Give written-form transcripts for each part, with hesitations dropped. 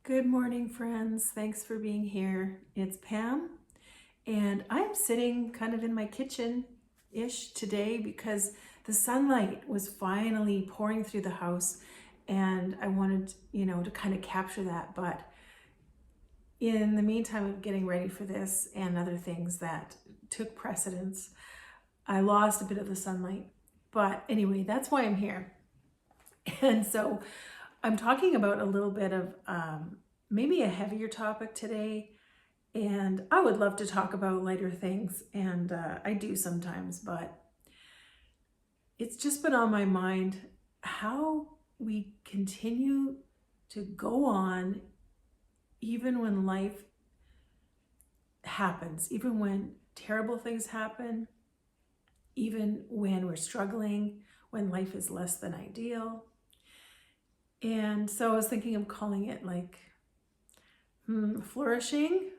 Good morning, friends. Thanks for being here. It's Pam, and I'm sitting kind of in my kitchen-ish today because the sunlight was finally pouring through the house, and I wanted, to kind of capture that. But in the meantime of getting ready for this and other things that took precedence, I lost a bit of the sunlight. But anyway, that's why I'm here. And so I'm talking about a little bit of maybe a heavier topic today. And I would love to talk about lighter things, and I do sometimes, but it's just been on my mind how we continue to go on even when life happens, even when terrible things happen, even when we're struggling, when life is less than ideal. And so I was thinking of calling it like flourishing,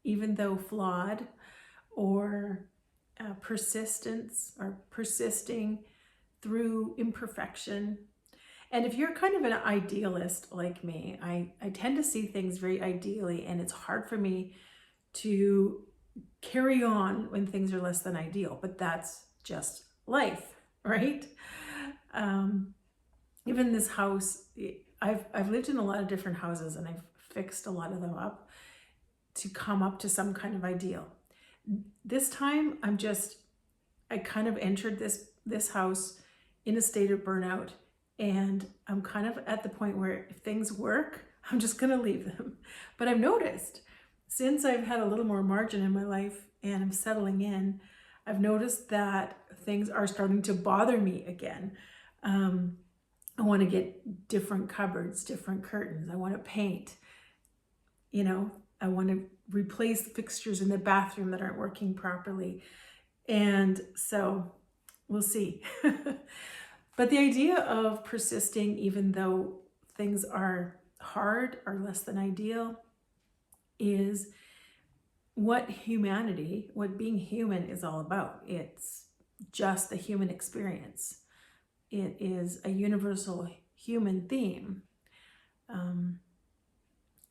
even though flawed, or persistence, or persisting through imperfection. And if you're kind of an idealist like me, I tend to see things very ideally, and it's hard for me to carry on when things are less than ideal, but that's just life, right? Even this house, I've lived in a lot of different houses, and I've fixed a lot of them up to come up to some kind of ideal. This time I kind of entered this house in a state of burnout, and I'm kind of at the point where if things work, I'm just going to leave them. But I've noticed since I've had a little more margin in my life and I'm settling in, I've noticed that things are starting to bother me again. I want to get different cupboards, different curtains. I want to paint. I want to replace fixtures in the bathroom that aren't working properly. And so we'll see. But the idea of persisting, even though things are hard or less than ideal, is what being human is all about. It's just the human experience. It is a universal human theme.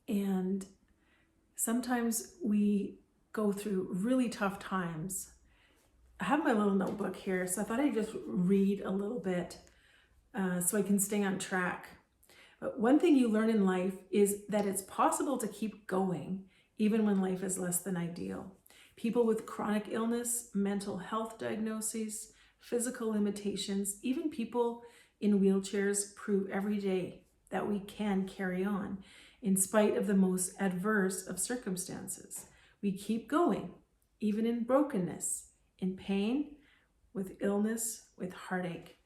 And sometimes we go through really tough times. I have my little notebook here, so I thought I'd just read a little bit so I can stay on track. But one thing you learn in life is that it's possible to keep going even when life is less than ideal. People with chronic illness, mental health diagnoses, physical limitations, even people in wheelchairs prove every day that we can carry on in spite of the most adverse of circumstances. We keep going, even in brokenness, in pain, with illness, with heartache.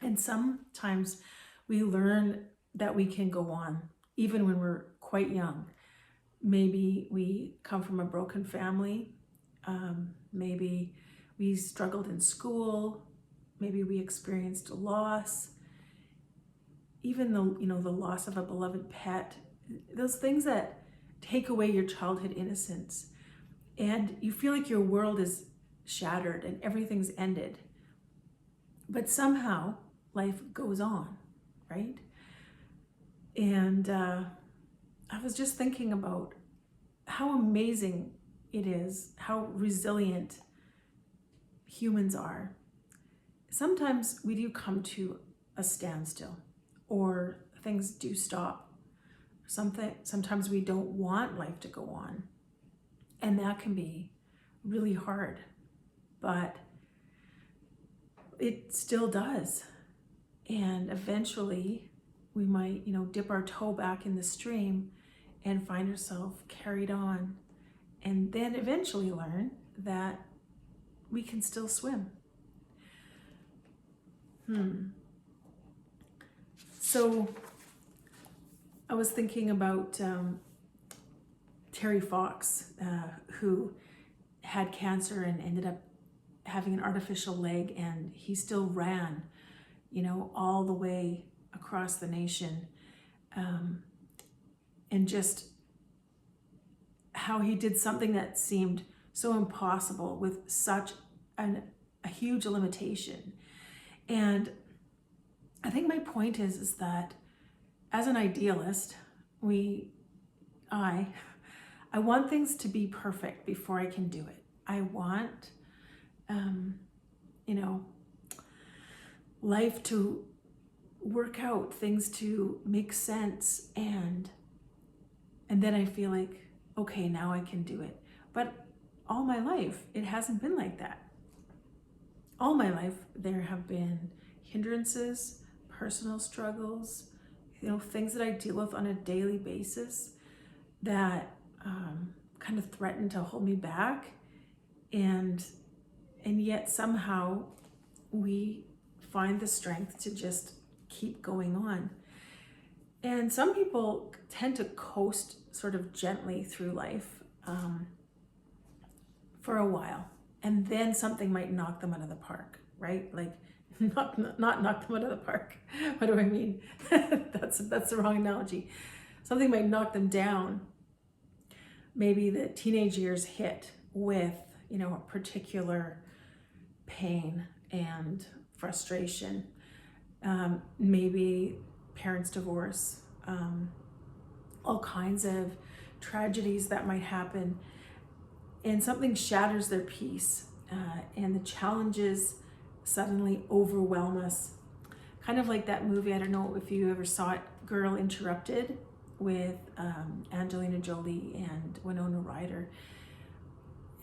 And sometimes we learn that we can go on, even when we're quite young. Maybe we come from a broken family. Maybe we struggled in school. Maybe we experienced a loss. Even the loss of a beloved pet. Those things that take away your childhood innocence. And you feel like your world is shattered and everything's ended. But somehow life goes on, right? And I was just thinking about how amazing it is, how resilient humans are. Sometimes we do come to a standstill, or things do stop. Sometimes we don't want life to go on, and that can be really hard, but it still does. And eventually we might, dip our toe back in the stream and find ourselves carried on, and then eventually learn that we can still swim. So I was thinking about Terry Fox, who had cancer and ended up having an artificial leg, and he still ran, all the way across the nation. And just how he did something that seemed so impossible with such a huge limitation. And I think my point is that as an idealist, I want things to be perfect before I can do it. I want, you know, life to work out, things to make sense, and then I feel like, okay, now I can do it. But all my life, it hasn't been like that. All my life, there have been hindrances, personal struggles, you know, things that I deal with on a daily basis that kind of threaten to hold me back, and yet somehow we find the strength to just keep going on. And some people tend to coast sort of gently through life for a while, and then something might knock them out of the park, right? Like not knock them out of the park. What do I mean? That's the wrong analogy. Something might knock them down. Maybe the teenage years hit with, you know, a particular pain and frustration. Maybe parents divorce, all kinds of tragedies that might happen, and something shatters their peace, and the challenges suddenly overwhelm us. Kind of like that movie, I don't know if you ever saw it, Girl Interrupted, with Angelina Jolie and Winona Ryder.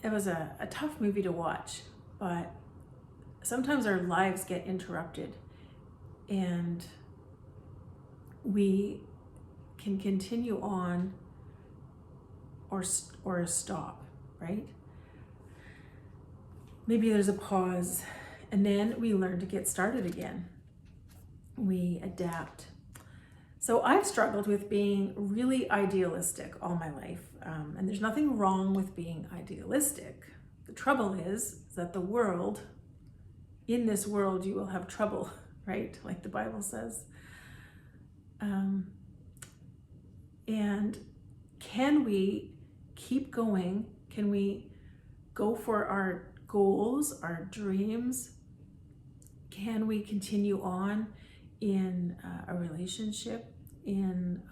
It was a tough movie to watch, but sometimes our lives get interrupted and we can continue on or stop, right? Maybe there's a pause, and then we learn to get started again. We adapt. So I've struggled with being really idealistic all my life, and there's nothing wrong with being idealistic. The trouble is that in this world, you will have trouble, right? Like the Bible says. And can we keep going? Can we go for our goals, our dreams? Can we continue on in a relationship, in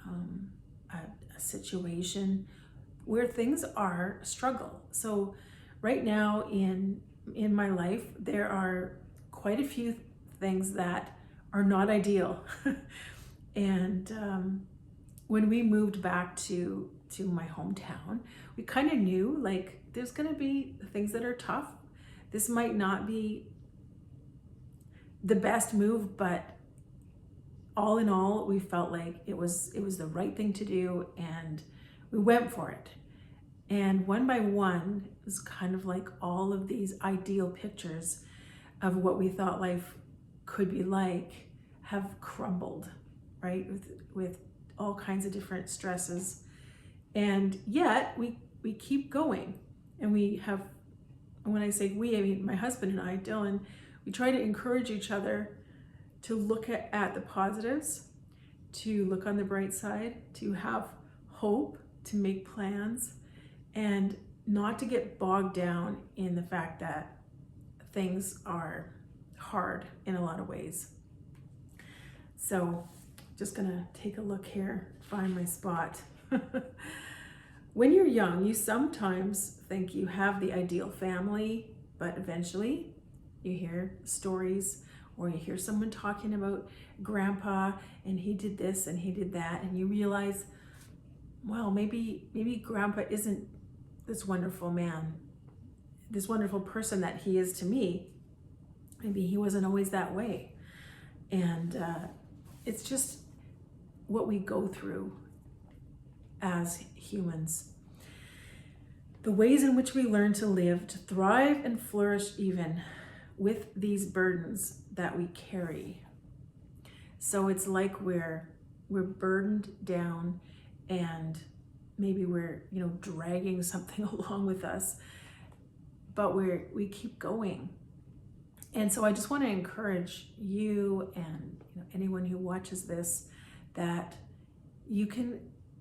a situation where things are a struggle? So right now in my life, there are quite a few things that are not ideal. And when we moved back to my hometown, we kind of knew, like, there's going to be things that are tough. This might not be the best move, but all in all, we felt like it was the right thing to do, and we went for it. And one by one, it was kind of like all of these ideal pictures of what we thought life could be like have crumbled, right? With all kinds of different stresses. And yet we keep going. And we have, when I say we, I mean my husband and I, Dylan, we try to encourage each other to look at the positives, to look on the bright side, to have hope, to make plans, and not to get bogged down in the fact that things are hard in a lot of ways. So just gonna take a look here, find my spot. When you're young, you sometimes think you have the ideal family, but eventually you hear stories, or you hear someone talking about grandpa and he did this and he did that, and you realize, well, maybe grandpa isn't this wonderful man, this wonderful person that he is to me. Maybe he wasn't always that way. And it's just what we go through as humans. The ways in which we learn to live, to thrive and flourish even with these burdens that we carry. So it's like we're burdened down, and maybe we're, you know, dragging something along with us, but we keep going. And so I just want to encourage you and, you know, anyone who watches this, that you can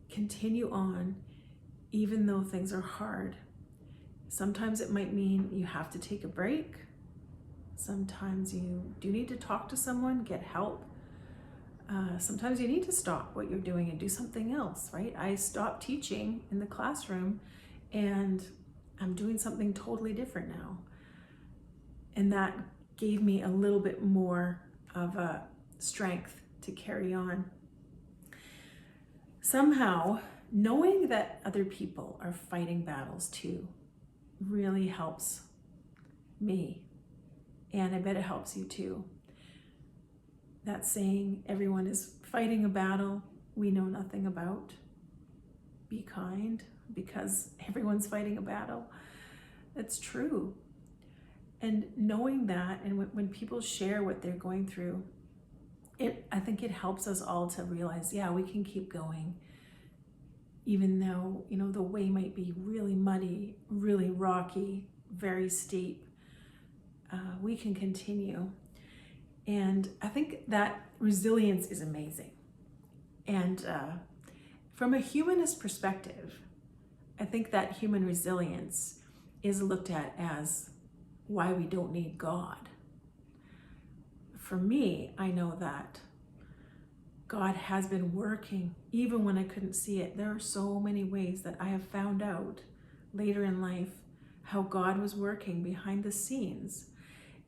continue on even though things are hard. Sometimes it might mean you have to take a break. Sometimes you do need to talk to someone, get help. Sometimes you need to stop what you're doing and do something else, right? I stopped teaching in the classroom and I'm doing something totally different now. And that gave me a little bit more of a strength to carry on. Somehow, knowing that other people are fighting battles too really helps me. And I bet it helps you too. That saying, everyone is fighting a battle we know nothing about. Be kind, because everyone's fighting a battle. That's true. And knowing that, and when people share what they're going through, I think it helps us all to realize, yeah, we can keep going. Even though, the way might be really muddy, really rocky, very steep, we can continue. And I think that resilience is amazing. And from a humanist perspective, I think that human resilience is looked at as why we don't need God. For me, I know that God has been working even when I couldn't see it. There are so many ways that I have found out later in life how God was working behind the scenes.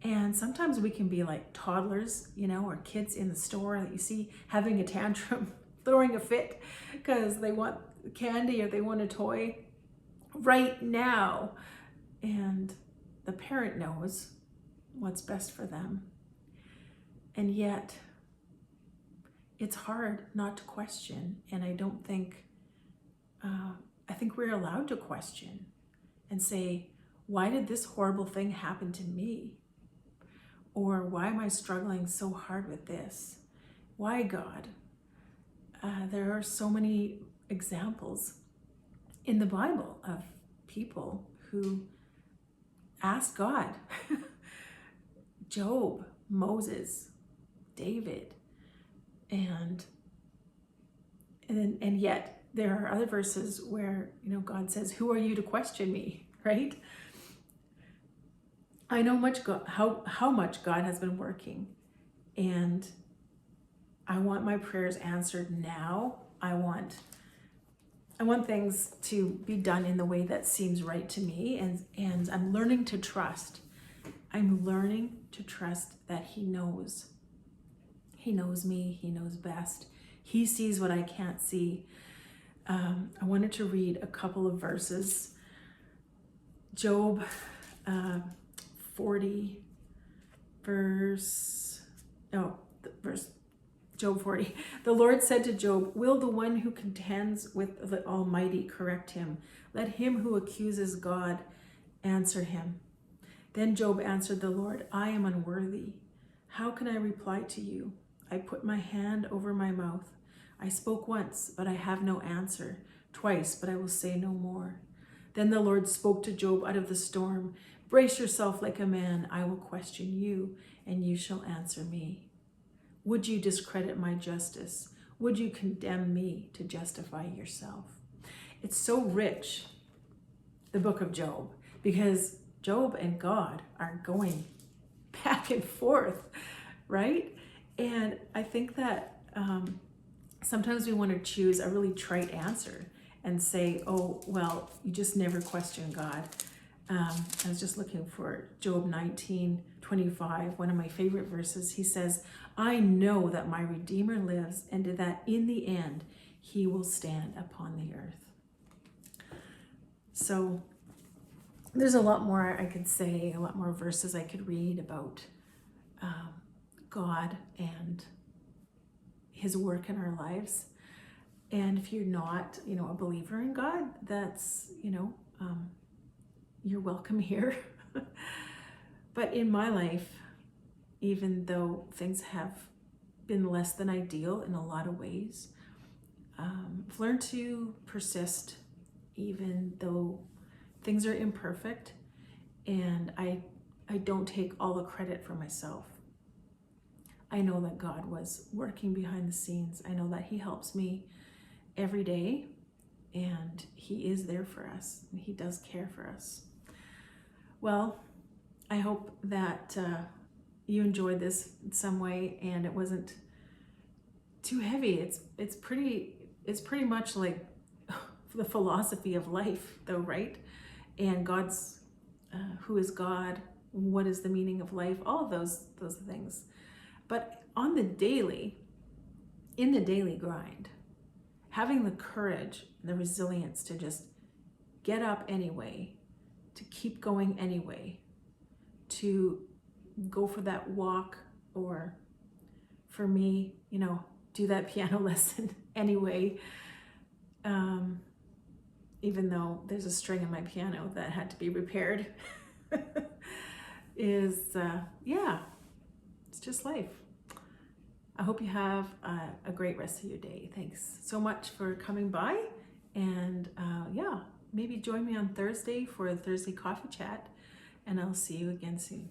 And sometimes we can be like toddlers, or kids in the store that you see having a tantrum, throwing a fit because they want candy or they want a toy right now. And the parent knows what's best for them. And yet, it's hard not to question. And I don't think, I think we're allowed to question and say, why did this horrible thing happen to me? Or why am I struggling so hard with this? Why, God? There are so many examples in the Bible of people who asked God. Job, Moses, David, and yet there are other verses where God says, "Who are you to question me?" Right? I know how much God has been working, and I want my prayers answered now. I want things to be done in the way that seems right to me, and I'm learning to trust. I'm learning to trust that He knows. He knows me. He knows best. He sees what I can't see. I wanted to Job 40. The Lord said to Job, "Will the one who contends with the Almighty correct him? Let him who accuses God answer him." Then Job answered the Lord, "I am unworthy. How can I reply to you? I put my hand over my mouth. I spoke once, but I have no answer. Twice, but I will say no more." Then the Lord spoke to Job out of the storm. "Brace yourself like a man. I will question you, and you shall answer me. Would you discredit my justice? Would you condemn me to justify yourself?" It's so rich, the book of Job, because Job and God are going back and forth, right? And I think that sometimes we want to choose a really trite answer and say, "Oh, well, you just never question God." I was just looking for Job 19:25, one of my favorite verses. He says, "I know that my Redeemer lives, and that in the end He will stand upon the earth." So there's a lot more I could say, a lot more verses I could read about God and His work in our lives. And if you're not, a believer in God, that's, you're welcome here. But in my life, even though things have been less than ideal in a lot of ways, I've learned to persist even though things are imperfect, and I don't take all the credit for myself. I know that God was working behind the scenes. I know that He helps me every day, and He is there for us, and He does care for us. Well, I hope that you enjoyed this in some way, and it wasn't too heavy. It's pretty much like the philosophy of life, though, right? And God's who is God? What is the meaning of life? All of those things. But on the daily, in the daily grind, having the courage, the resilience to just get up anyway, to keep going anyway, to go for that walk, or for me, do that piano lesson anyway, even though there's a string in my piano that had to be repaired, is, it's just life. I hope you have a great rest of your day. Thanks so much for coming by. And maybe join me on Thursday for a Thursday coffee chat. And I'll see you again soon.